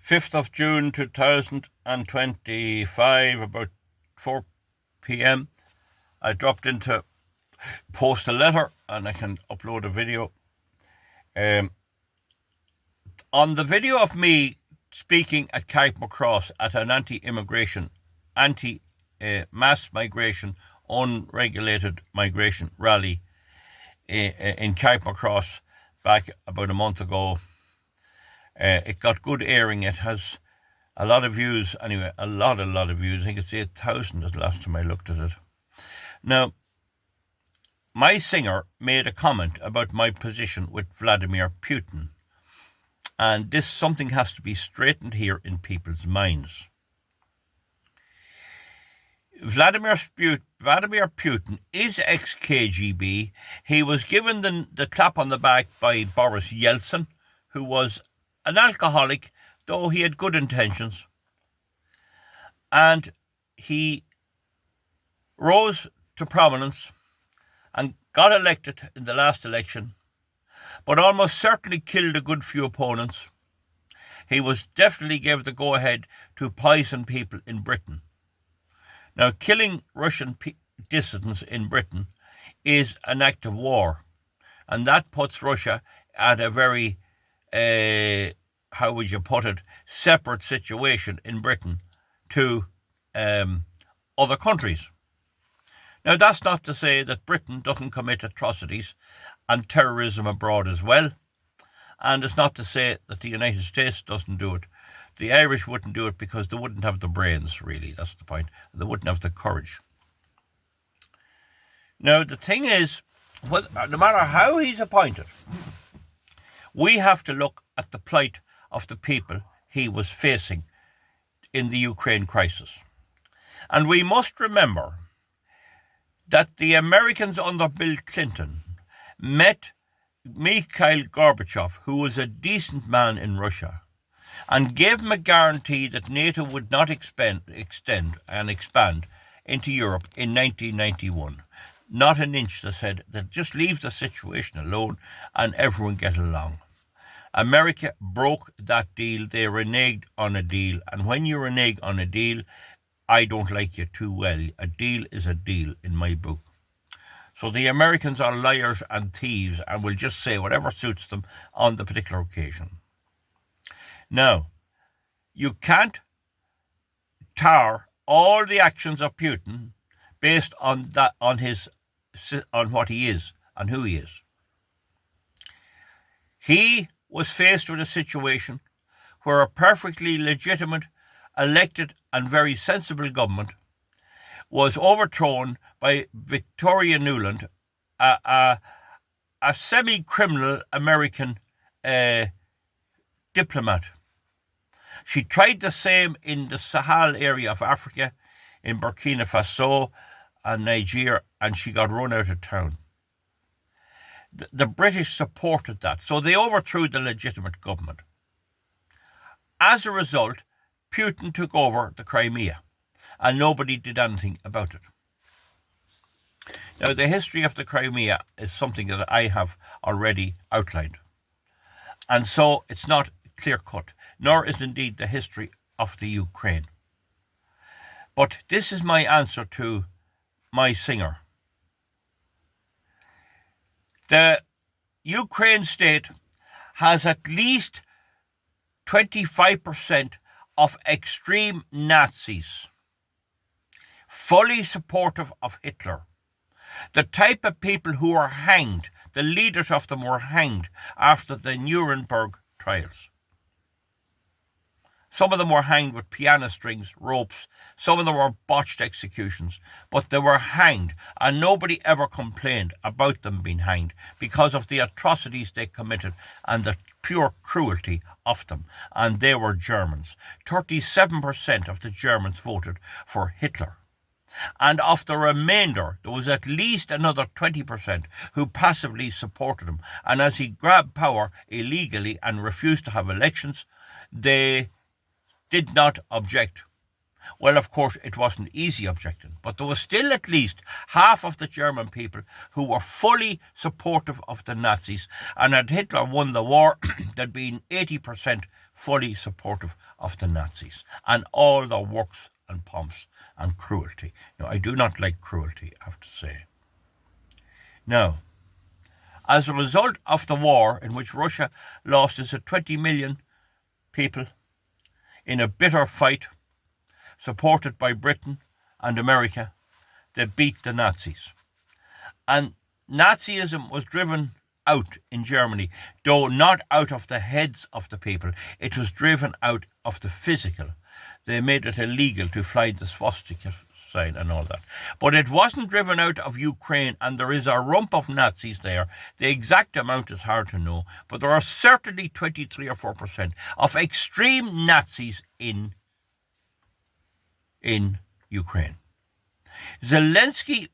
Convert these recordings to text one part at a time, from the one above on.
5th of June 2025, about 4 p.m. I dropped in to post a letter and I can upload a video. On the video of me speaking at Carrickmacross at an anti-immigration, anti-mass migration, unregulated migration rally in Carrickmacross back about a month ago. It got good airing. It has a lot of views. Anyway, a lot of views. I think it's 8,000 the last time I looked at it. Now, my singer made a comment about my position with Vladimir Putin. And something has to be straightened here in people's minds. Vladimir Putin is ex-KGB. He was given the clap on the back by Boris Yeltsin, who was an alcoholic, though he had good intentions. And he rose to prominence and got elected in the last election, but almost certainly killed a good few opponents. He was definitely gave the go-ahead to poison people in Britain. Now, killing Russian dissidents in Britain is an act of war, and that puts Russia at a very how would you put it, separate situation in Britain to other countries. Now, that's not to say that Britain doesn't commit atrocities and terrorism abroad as well, and it's not to say that the United States doesn't do it. The Irish wouldn't do it because they wouldn't have the brains, really, that's the point. They wouldn't have the courage. Now, the thing is, no matter how he's appointed, we have to look at the plight of the people he was facing in the Ukraine crisis. And we must remember that the Americans under Bill Clinton met Mikhail Gorbachev, who was a decent man in Russia, and gave him a guarantee that NATO would not extend and expand into Europe in 1991. Not an inch, they said, that just leave the situation alone and everyone get along. America broke that deal. They reneged on a deal. And when you renege on a deal, I don't like you too well. A deal is a deal in my book. So the Americans are liars and thieves and will just say whatever suits them on the particular occasion. Now, you can't tar all the actions of Putin based on what he is and who he is. He was faced with a situation where a perfectly legitimate, elected and very sensible government was overthrown by Victoria Nuland, a semi-criminal American diplomat. She tried the same in the Sahel area of Africa, in Burkina Faso and Nigeria, and she got run out of town. The British supported that, so they overthrew the legitimate government. As a result, Putin took over the Crimea, and nobody did anything about it. Now, the history of the Crimea is something that I have already outlined, and so it's not clear-cut, nor is indeed the history of the Ukraine. But this is my answer to my singer. The Ukraine state has at least 25% of extreme Nazis, fully supportive of Hitler. The type of people who were hanged, the leaders of them were hanged after the Nuremberg trials. Some of them were hanged with piano strings, ropes. Some of them were botched executions. But they were hanged, and nobody ever complained about them being hanged because of the atrocities they committed and the pure cruelty of them. And they were Germans. 37% of the Germans voted for Hitler. And of the remainder, there was at least another 20% who passively supported him. And as he grabbed power illegally and refused to have elections, they did not object. Well, of course, it wasn't easy objecting, but there was still at least half of the German people who were fully supportive of the Nazis, and had Hitler won the war, there'd been 80% fully supportive of the Nazis and all their works and pomps and cruelty. Now, I do not like cruelty, I have to say. Now, as a result of the war in which Russia lost 20 million people in a bitter fight supported by Britain and America, they beat the Nazis. And Nazism was driven out in Germany, though not out of the heads of the people. It was driven out of the physical. They made it illegal to fly the swastika sign and all that. But it wasn't driven out of Ukraine, and there is a rump of Nazis there. The exact amount is hard to know, but there are certainly 23 or 4% of extreme Nazis in Ukraine. Zelensky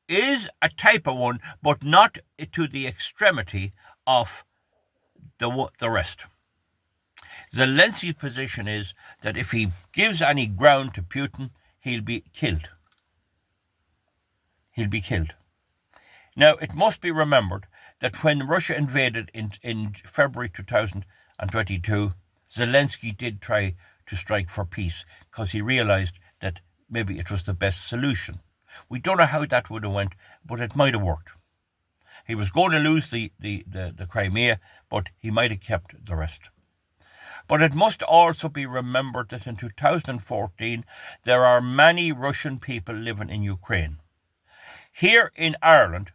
is a type of one, but not to the extremity of the rest. Zelensky's position is that if he gives any ground to Putin, he'll be killed. He'll be killed. Now, it must be remembered that when Russia invaded in February 2022, Zelensky did try to strike for peace because he realized that maybe it was the best solution. We don't know how that would have went, but it might have worked. He was going to lose the Crimea, but he might have kept the rest. But it must also be remembered that in 2014, there are many Russian people living in Ukraine. Here in Ireland,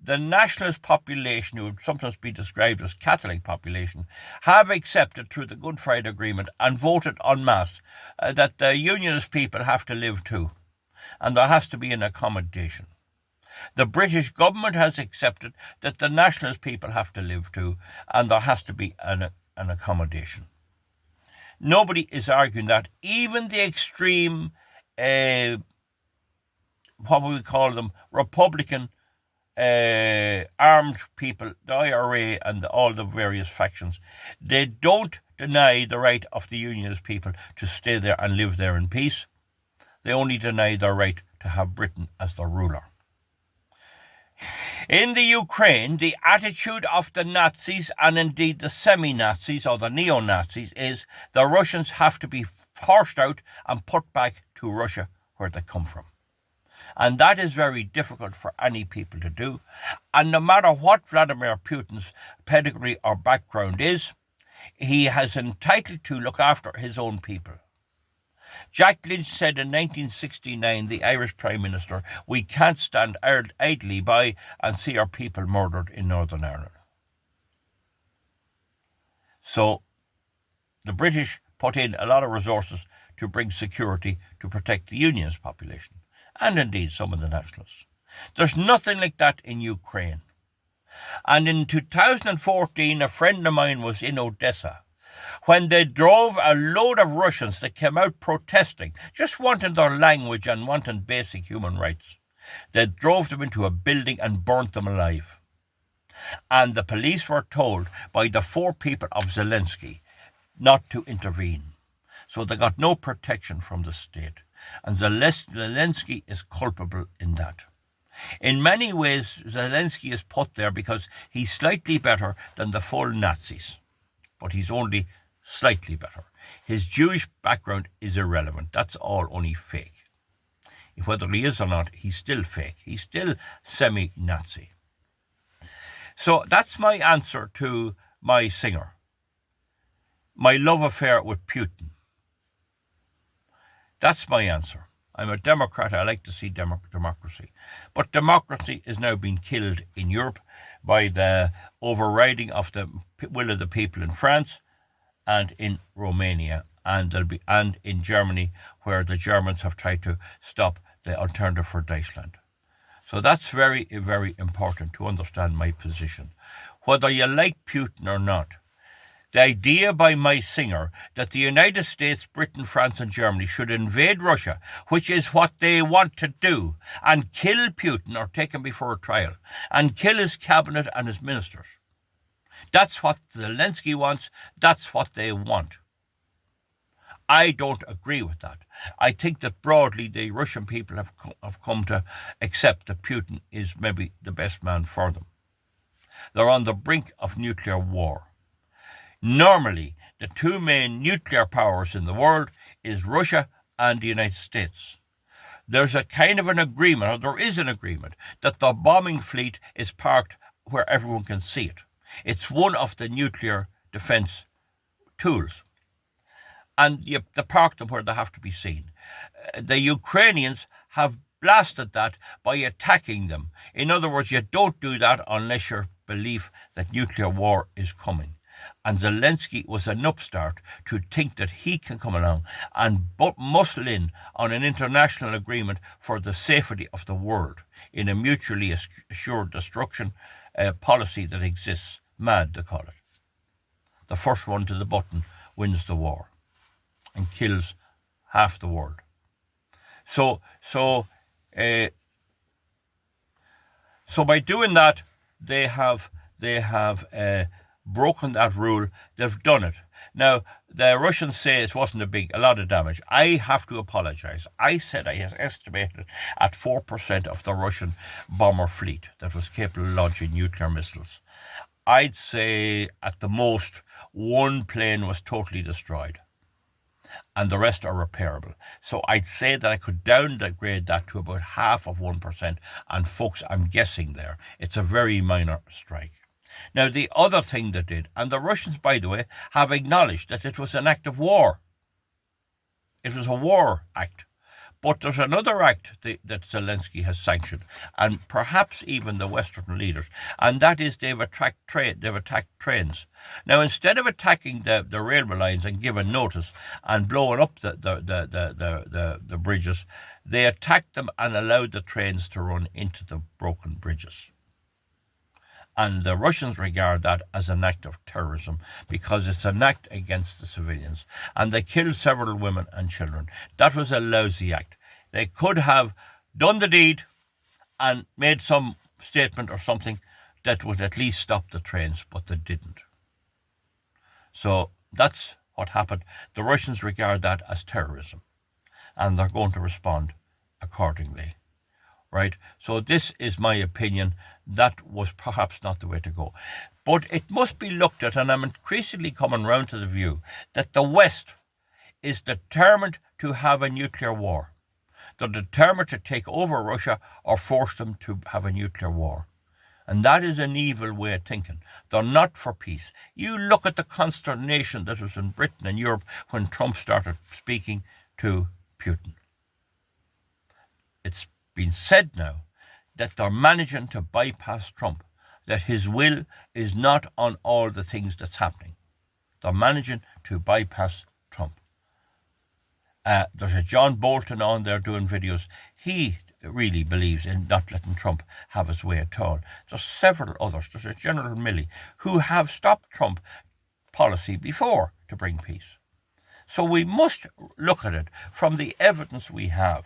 the nationalist population, who would sometimes be described as Catholic population, have accepted through the Good Friday Agreement and voted en masse that the Unionist people have to live too, and there has to be an accommodation. The British government has accepted that the nationalist people have to live too, and there has to be an accommodation. Nobody is arguing that. Even the extreme, what would we call them, Republican armed people, the IRA and all the various factions, they don't deny the right of the Unionist people to stay there and live there in peace. They only deny their right to have Britain as their ruler. In the Ukraine, the attitude of the Nazis and indeed the semi-Nazis or the neo-Nazis is the Russians have to be forced out and put back to Russia where they come from. And that is very difficult for any people to do. And no matter what Vladimir Putin's pedigree or background is, he has entitled to look after his own people. Jack Lynch said in 1969, the Irish Prime Minister, "We can't stand idly by and see our people murdered in Northern Ireland." So the British put in a lot of resources to bring security to protect the Unionist population, and indeed some of the nationalists. There's nothing like that in Ukraine. And in 2014, a friend of mine was in Odessa when they drove a load of Russians that came out protesting, just wanting their language and wanting basic human rights. They drove them into a building and burnt them alive. And the police were told by the 4 people of Zelensky not to intervene. So they got no protection from the state. And Zelensky is culpable in that. In many ways, Zelensky is put there because he's slightly better than the full Nazis. But he's only slightly better. His Jewish background is irrelevant. That's all only fake. Whether he is or not, he's still fake. He's still semi-Nazi. So that's my answer to my singer. My love affair with Putin. That's my answer. I'm a Democrat. I like to see democracy. But democracy is now being killed in Europe by the overriding of the will of the people in France and in Romania and in Germany, where the Germans have tried to stop the alternative for Deutschland. So that's very, very important to understand my position. Whether you like Putin or not, the idea by my singer that the United States, Britain, France and Germany should invade Russia, which is what they want to do, and kill Putin or take him before a trial, and kill his cabinet and his ministers. That's what Zelensky wants. That's what they want. I don't agree with that. I think that broadly the Russian people have come to accept that Putin is maybe the best man for them. They're on the brink of nuclear war. Normally, the two main nuclear powers in the world is Russia and the United States. There's a kind of an agreement, or there is an agreement, that the bombing fleet is parked where everyone can see it. It's one of the nuclear defense tools. And you park them where they have to be seen. The Ukrainians have blasted that by attacking them. In other words, you don't do that unless you believe that nuclear war is coming. And Zelensky was an upstart to think that he can come along and muscle in on an international agreement for the safety of the world in a mutually assured destruction policy that exists. MAD, they call it. The first one to the button wins the war and kills half the world. So by doing that, they have broken that rule. They've done it. Now, the Russians say it wasn't a lot of damage. I have to apologize. I said I had estimated at 4% of the Russian bomber fleet that was capable of launching nuclear missiles. I'd say at the most one plane was totally destroyed and the rest are repairable. So I'd say that I could downgrade that to about half of 1%. And folks, I'm guessing there. It's a very minor strike. Now, the other thing they did, and the Russians, by the way, have acknowledged that it was an act of war. It was a war act. But there's another act that Zelensky has sanctioned, and perhaps even the Western leaders, and that is they've attacked trains. Now, instead of attacking the railway lines and giving notice and blowing up the bridges, they attacked them and allowed the trains to run into the broken bridges. And the Russians regard that as an act of terrorism because it's an act against the civilians. And they killed several women and children. That was a lousy act. They could have done the deed and made some statement or something that would at least stop the trains, but they didn't. So that's what happened. The Russians regard that as terrorism, and they're going to respond accordingly. Right? So this is my opinion. That was perhaps not the way to go. But it must be looked at, and I'm increasingly coming round to the view that the West is determined to have a nuclear war. They're determined to take over Russia or force them to have a nuclear war. And that is an evil way of thinking. They're not for peace. You look at the consternation that was in Britain and Europe when Trump started speaking to Putin. It's been said now that they're managing to bypass Trump, that his will is not on all the things that's happening. They're managing to bypass Trump. There's a John Bolton on there doing videos. He really believes in not letting Trump have his way at all. There's several others. There's a General Milley who have stopped Trump policy before to bring peace. So we must look at it from the evidence we have.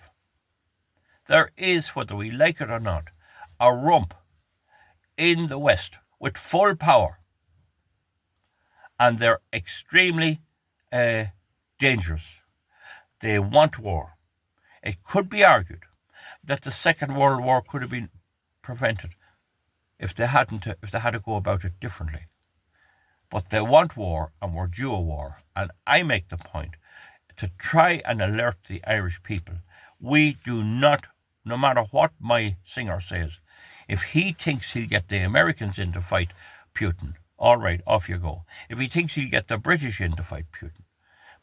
There is, whether we like it or not, a rump in the West with full power. And they're extremely dangerous. They want war. It could be argued that the Second World War could have been prevented if they had to go about it differently. But they want war, and we're due a war. And I make the point to try and alert the Irish people. We do not, no matter what my singer says, if he thinks he'll get the Americans in to fight Putin, all right, off you go. If he thinks he'll get the British in to fight Putin.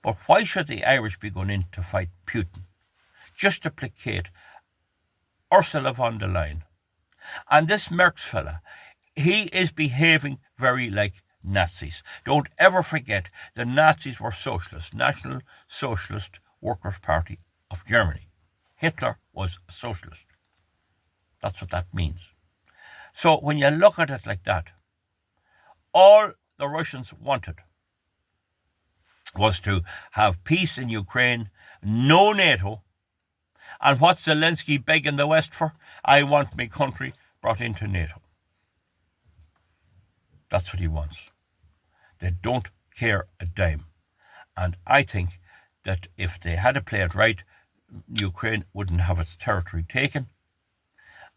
But why should the Irish be going in to fight Putin? Just to placate Ursula von der Leyen. And this Merckx fella, he is behaving very like Nazis. Don't ever forget the Nazis were socialists, National Socialist Workers' Party of Germany. Hitler was a socialist. That's what that means. So when you look at it like that, all the Russians wanted was to have peace in Ukraine, no NATO. And what's Zelensky begging the West for? I want my country brought into NATO. That's what he wants. They don't care a dime. And I think that if they had to play it right, Ukraine wouldn't have its territory taken.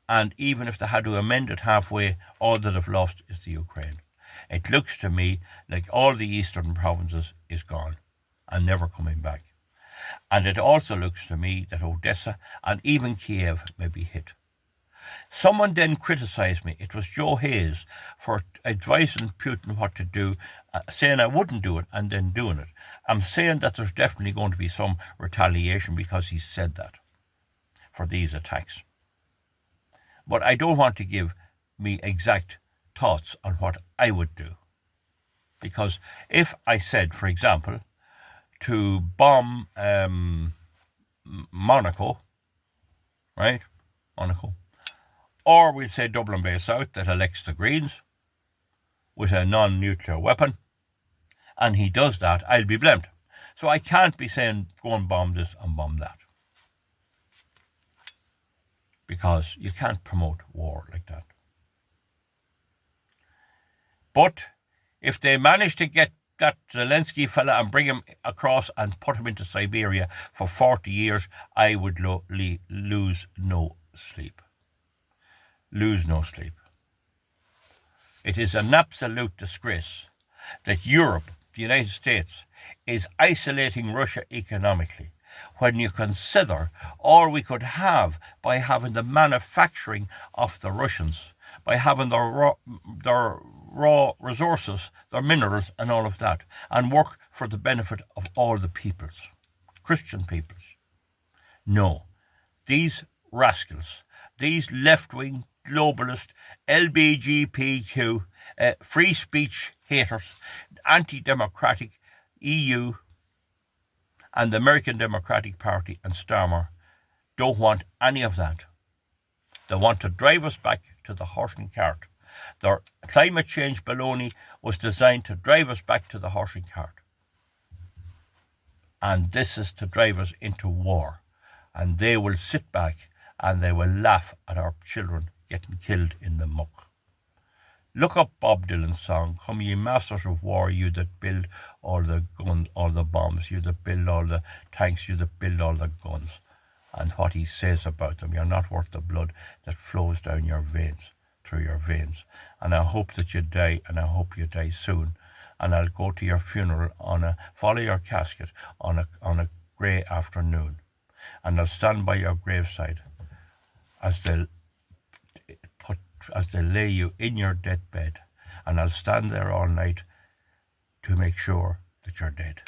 And even if they had to amend it halfway, all that have lost is the Ukraine. It looks to me like all the eastern provinces is gone and never coming back. And it also looks to me that Odessa and even Kiev may be hit. Someone then criticised me, it was Joe Hayes, for advising Putin what to do, saying I wouldn't do it and then doing it. I'm saying that there's definitely going to be some retaliation because he said that for these attacks. But I don't want to give me exact thoughts on what I would do. Because if I said, for example, to bomb Monaco, right? Monaco. Or we'll say Dublin Bay South that elects the Greens with a non-nuclear weapon, and he does that, I'll be blamed. So I can't be saying go and bomb this and bomb that. Because you can't promote war like that. But if they manage to get that Zelensky fella and bring him across and put him into Siberia for 40 years, I would lose no sleep. Lose no sleep. It is an absolute disgrace that Europe, the United States, is isolating Russia economically when you consider all we could have by having the manufacturing of the Russians, by having their raw resources, their minerals and all of that, and work for the benefit of all the peoples, Christian peoples. No, these rascals, these left-wing globalist, LGBTQ, free speech haters, anti-democratic EU and the American Democratic Party and Starmer don't want any of that. They want to drive us back to the horse and cart. Their climate change baloney was designed to drive us back to the horse and cart. And this is to drive us into war. And they will sit back and they will laugh at our children getting killed in the muck. Look up Bob Dylan's song, "Come ye masters of war, you that build all the guns, all the bombs, you that build all the tanks, you that build all the guns." And what he says about them, you're not worth the blood that flows down your veins, through your veins. And I hope that you die, and I hope you die soon. And I'll go to your funeral follow your casket on a grey afternoon. And I'll stand by your graveside as they lay you in your deathbed, and I'll stand there all night to make sure that you're dead.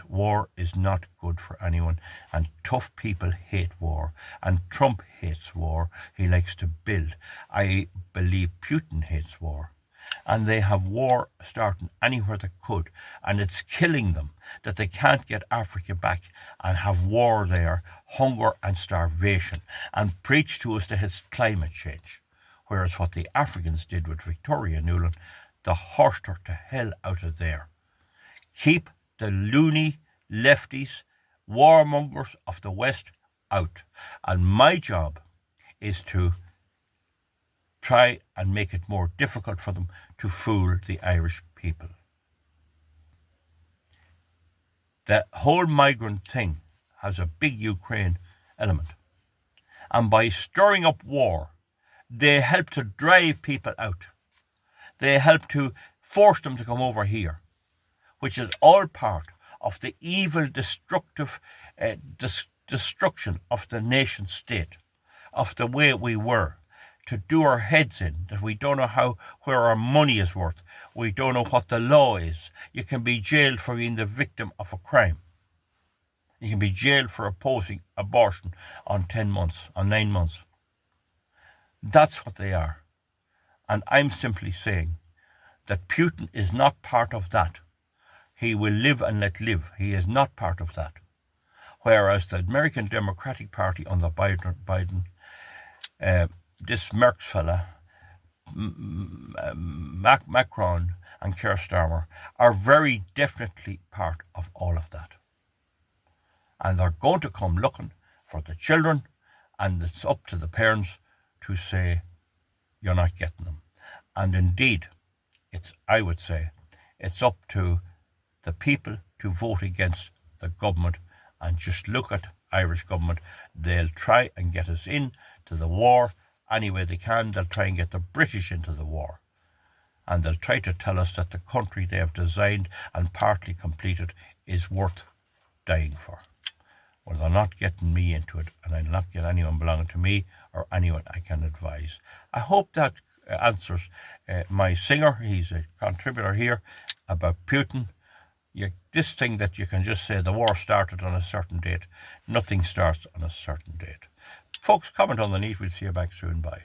War is not good for anyone, and tough people hate war, and Trump hates war. He likes to build. I believe Putin hates war. And they have war starting anywhere they could, and it's killing them that they can't get Africa back and have war there, hunger and starvation, and preach to us that it's climate change. Whereas what the Africans did with Victoria Nuland, they horsed her to hell out of there. Keep the loony lefties, warmongers of the West out. And my job is to try and make it more difficult for them to fool the Irish people. The whole migrant thing has a big Ukraine element. And by stirring up war, they help to drive people out. They help to force them to come over here, which is all part of the evil, destructive destruction of the nation state, of the way we were, to do our heads in, that we don't know where our money is worth. We don't know what the law is. You can be jailed for being the victim of a crime. You can be jailed for opposing abortion on 9 months. That's what they are. And I'm simply saying that Putin is not part of that. He will live and let live. He is not part of that. Whereas the American Democratic Party under Biden, this Merckx fella, Macron and Keir Starmer, are very definitely part of all of that. And they're going to come looking for the children, and it's up to the parents to say, you're not getting them. And indeed, I would say, it's up to the people to vote against the government and just look at Irish government. They'll try and get us into the war any way they can. They'll try and get the British into the war. And they'll try to tell us that the country they have designed and partly completed is worth dying for. Well, they're not getting me into it, and I'll not get anyone belonging to me or anyone I can advise. I hope that answers my singer. He's a contributor here about Putin. This thing that you can just say the war started on a certain date. Nothing starts on a certain date. Folks, comment underneath. We'll see you back soon. Bye.